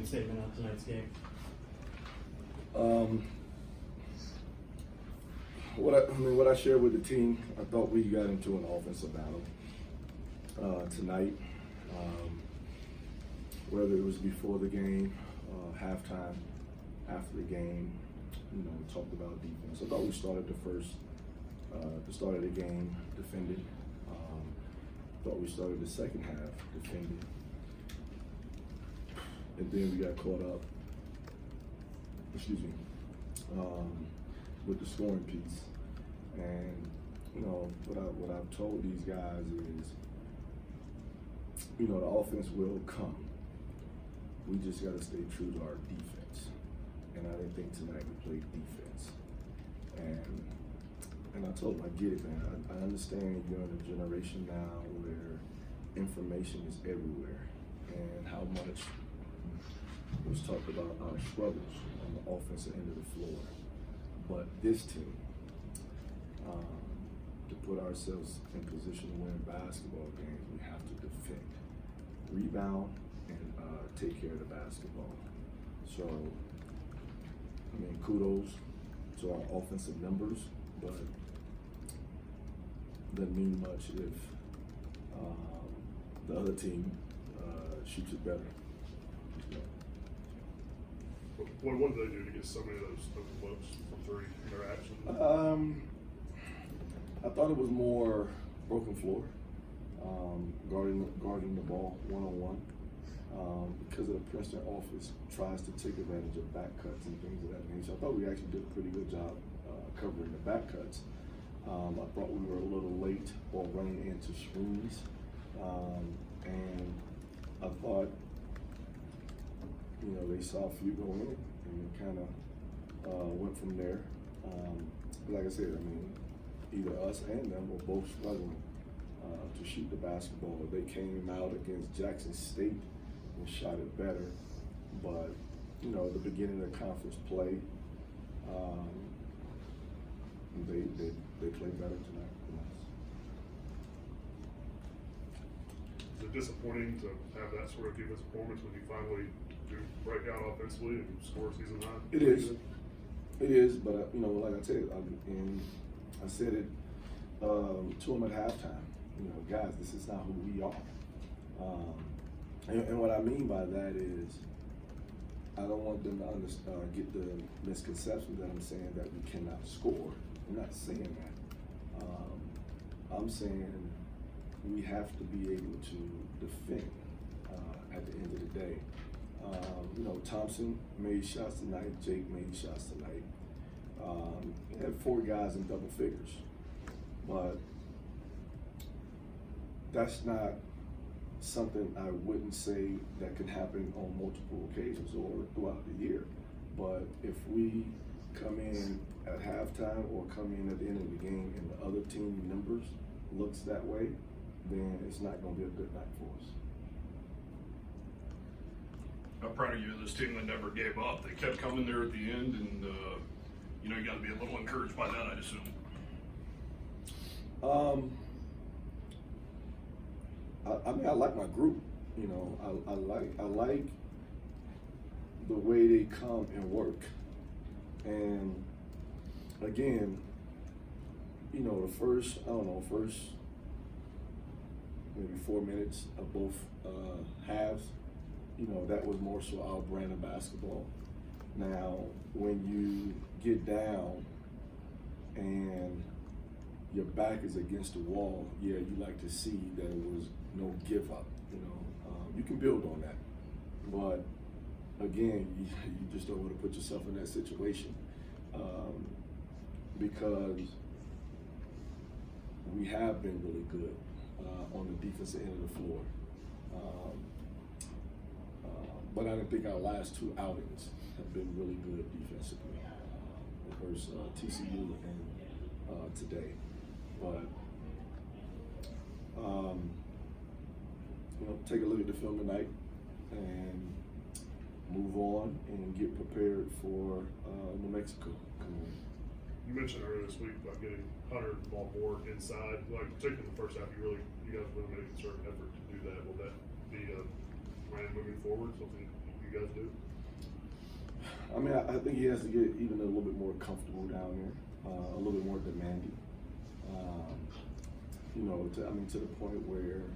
opening statement on tonight's game? What I shared with the team, I thought we got into an offensive battle tonight. Whether it was before the game, halftime, after the game, we talked about defense. I thought we started the start of the game defending. Thought we started the second half defending, and then we got caught up. With the scoring piece, and what I've told these guys is, the offense will come. We just got to stay true to our defense, and I didn't think tonight we played defense. And I told them, I get it, man. I understand you're in a generation now where information is everywhere, and how much was talked about our struggles on the offensive end of the floor. But this team, to put ourselves in position to win basketball games, we have to defend, rebound, and take care of the basketball. So, kudos to our offensive numbers, but doesn't mean much if the other team shoots it better. What did they do to get so many of those open looks from three interactions? I thought it was more broken floor, guarding the ball one-on-one. Because of the Princeton offense tries to take advantage of back cuts and things of that nature. I thought we actually did a pretty good job covering the back cuts. I thought we were a little late or running into screens, and I thought, they saw a few go in and kind of went from there. Like I said, either us and them were both struggling to shoot the basketball. They came out against Jackson State and shot it better, but the beginning of conference play, they played better tonight than us. Is it disappointing to have that sort of defensive performance when you finally do break out offensively and score season high? It is. It is, but like I said, I said it to them at halftime. Guys, this is not who we are. And what I mean by that is, I don't want them to get the misconception that I'm saying that we cannot score. I'm not saying that. I'm saying we have to be able to defend at the end of the day. Thompson made shots tonight. Jake made shots tonight. He had 4 guys in double figures, but that's not something I wouldn't say that could happen on multiple occasions or throughout the year. But if we come in at halftime or come in at the end of the game and the other team members looks that way, then it's not going to be a good night for us. I'm proud of you, this team that never gave up. They kept coming there at the end, and you got to be a little encouraged by that, I'd assume. I like my group. I like the way they come and work. And again, the first maybe 4 minutes of both halves, that was more so our brand of basketball. Now, when you get down and your back is against the wall, yeah, you like to see that it was no give up. You can build on that, but again, you just don't want to put yourself in that situation because we have been really good on the defensive end of the floor. But I didn't think our last 2 outings have been really good defensively versus TCU and today. But take a look at the film tonight and move on and get prepared for New Mexico coming in. You mentioned earlier this week about getting Hunter the ball more inside. Particularly in the first half, you guys really made a concerted effort to do that. Will that be a plan moving forward? Something you you guys do? I mean, I think he has to get even a little bit more comfortable down there, a little bit more demanding. You know, to the point where,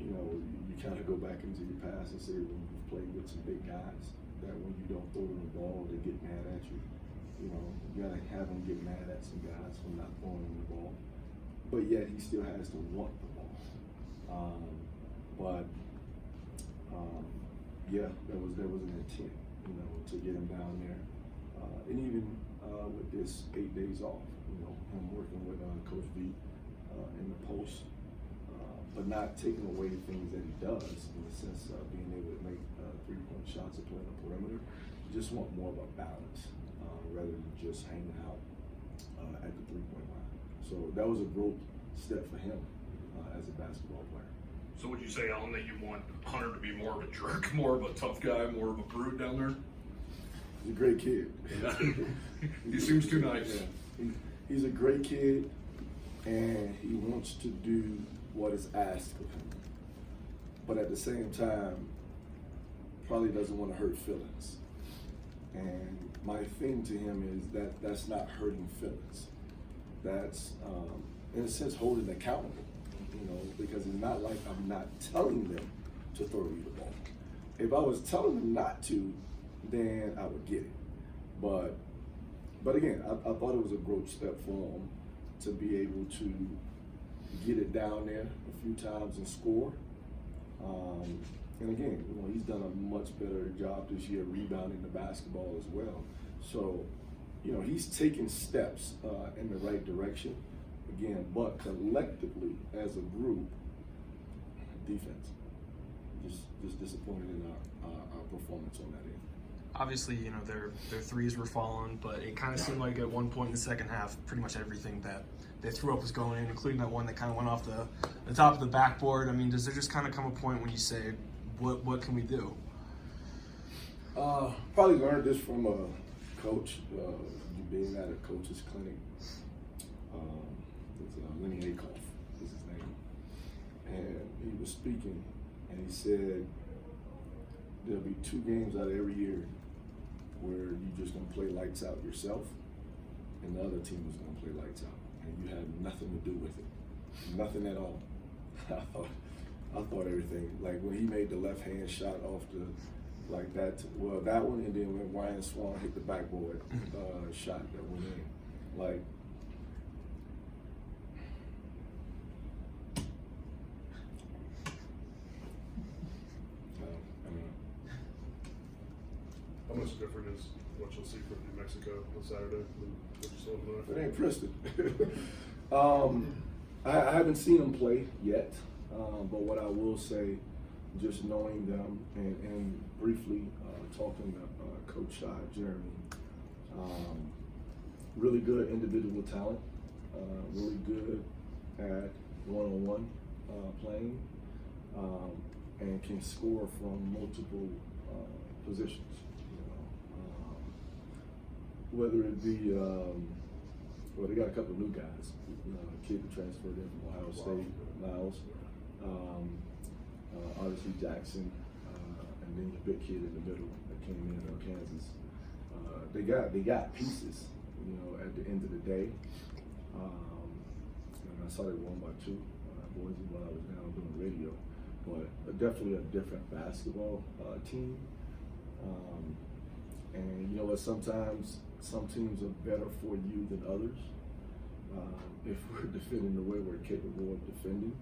you know, you kind of go back into your past and say when you played with some big guys, that when you don't throw them the ball, they get mad at you. You know, you gotta have them get mad at some guys for not throwing them the ball. But yet he still has to want the ball. Yeah, there was an intent, you know, to get him down there. And even with this 8 days off, you know, him working with Coach V in the post, but not taking away things that he does in the sense of being able to make 3-point shots or play on the perimeter. You just want more of a balance rather than just hanging out at the 3-point line. So that was a growth step for him as a basketball player. So would you say, Alan, that you want Hunter to be more of a jerk, more of a tough guy, more of a brute down there? He's a great kid. He seems too nice. Yeah. He's a great kid, and he wants to do what is asked of him. But at the same time, probably doesn't want to hurt feelings. And my thing to him is that that's not hurting feelings. That's, in a sense, holding accountable. You know, because it's not like I'm not telling them to throw you the ball. If I was telling them not to, then I would get it. But again, I thought it was a growth step for him to be able to get it down there a few times and score. And again, you know, he's done a much better job this year rebounding the basketball as well. So, you know, he's taking steps in the right direction. Again, but collectively as a group, defense, just disappointed in our performance on that end. Obviously, you know, their threes were falling, but it kind of seemed like at one point in the second half, pretty much everything that they threw up was going in, including that one that kind of went off the top of the backboard. I mean, does there just kind of come a point when you say, what can we do? Probably learned this from a coach, being at a coach's clinic. Lenny Akoff is his name, and he was speaking, and he said there'll be 2 games out of every year where you just gonna play lights out yourself, and the other team is gonna play lights out, and you had nothing to do with it, nothing at all. I thought everything, like when he made the left hand shot off the, like that, well, that one, and then when Ryan Swan hit the backboard shot that went in, like. How much different is what you'll see from New Mexico on Saturday than what you saw tonight? It ain't Princeton. I haven't seen them play yet, but what I will say, just knowing them and briefly talking to Coach Jeremy, really good individual talent, really good at one-on-one playing, and can score from multiple positions. Whether it be, well, they got a couple of new guys. Kid that transferred in from Ohio State, Niles. Obviously Jackson, and then the big kid in the middle that came in from Kansas. They got pieces, you know, at the end of the day. And I saw they won by 2 boys while I was down doing radio, but definitely a different basketball team. And you know what? Sometimes some teams are better for you than others. If we're defending the way we're capable of defending,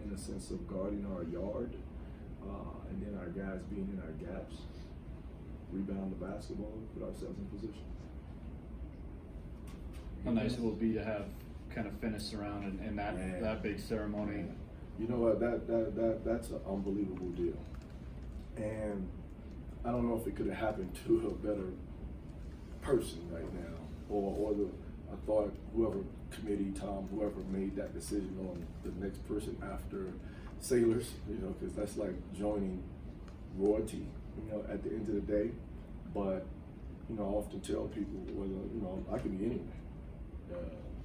in the sense of guarding our yard, and then our guys being in our gaps, rebound the basketball, put ourselves in position. How nice it will be to have kind of finished around in that big ceremony. You know what? That's an unbelievable deal. And I don't know if it could have happened to a better person right now, or I thought whoever committee, Tom, whoever made that decision on the next person after Sailors, you know, because that's like joining royalty, you know, at the end of the day. But, you know, I often tell people, whether, you know, I could be anywhere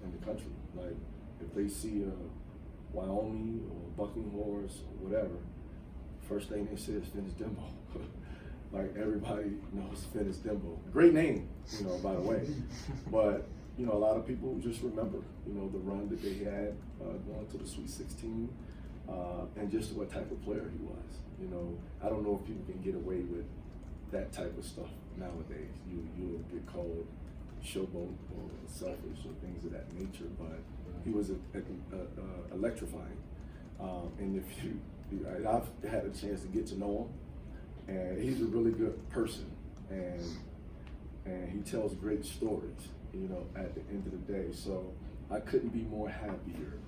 in the country. Like, if they see Wyoming or Bucking Horse or whatever, first thing they say is finish demo. like everybody knows Finis Dimble. Great name, you know, by the way. But, you know, a lot of people just remember, you know, the run that they had going to the Sweet 16 and just what type of player he was. You know, I don't know if people can get away with that type of stuff nowadays. You'll get called showboat or selfish or things of that nature, but he was electrifying. And if I've had a chance to get to know him, and he's a really good person, and he tells great stories, you know, at the end of the day. So I couldn't be more happier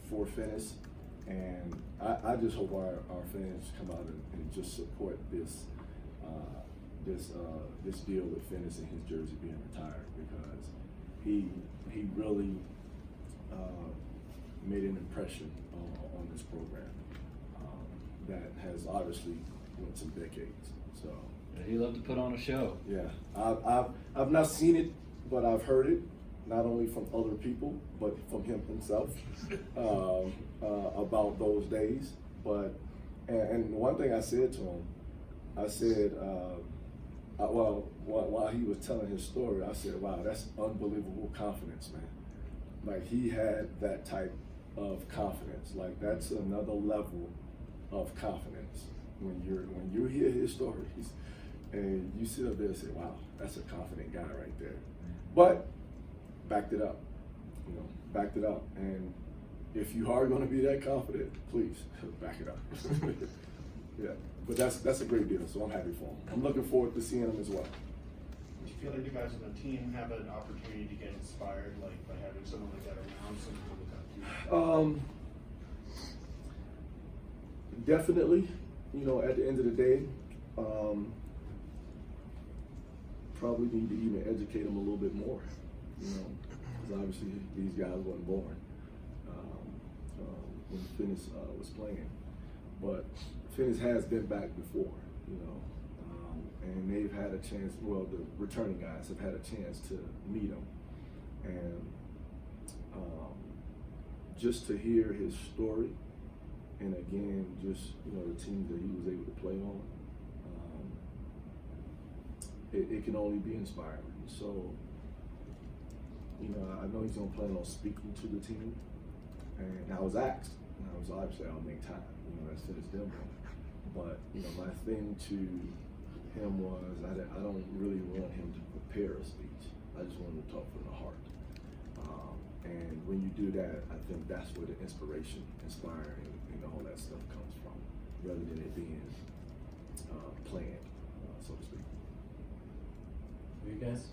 for Finis, and I just hope our fans come out and just support this deal with Finis and his jersey being retired, because he really made an impression on this program that has obviously went some decades. So He loved to put on a show. yeah, I've not seen it, but I've heard it, not only from other people but from him himself about those days. But and one thing I said to him, I said, while he was telling his story, I said, "Wow, that's unbelievable confidence, man." Like, he had that type of confidence. Like, that's another level of confidence when you hear his stories and you sit up there and say, "Wow, that's a confident guy right there." But backed it up, you know, backed it up. And if you are going to be that confident, please back it up. Yeah, but that's a great deal. So I'm happy for him. I'm looking forward to seeing him as well. Do you feel like you guys on the team have an opportunity to get inspired, like by having someone like that around, someone to look up to? Definitely, you know, at the end of the day, probably need to even educate them a little bit more, you know, because obviously these guys wasn't born when Finis was playing. But Finis has been back before, you know, and they've had a chance, well, the returning guys have had a chance to meet him. And just to hear his story, and again, just, you know, the teams that he was able to play on, it can only be inspiring. So, you know, I know he's gonna plan on speaking to the team, and I was asked, and I was obviously, I'll make time, you know, that's Finis Dimble. But, you know, my thing to him was, I don't really want him to prepare a speech. I just want him to talk from the heart. And when you do that, I think that's where the inspiration, inspiring, and all that stuff comes from, rather than it being planned, so to speak. You guys?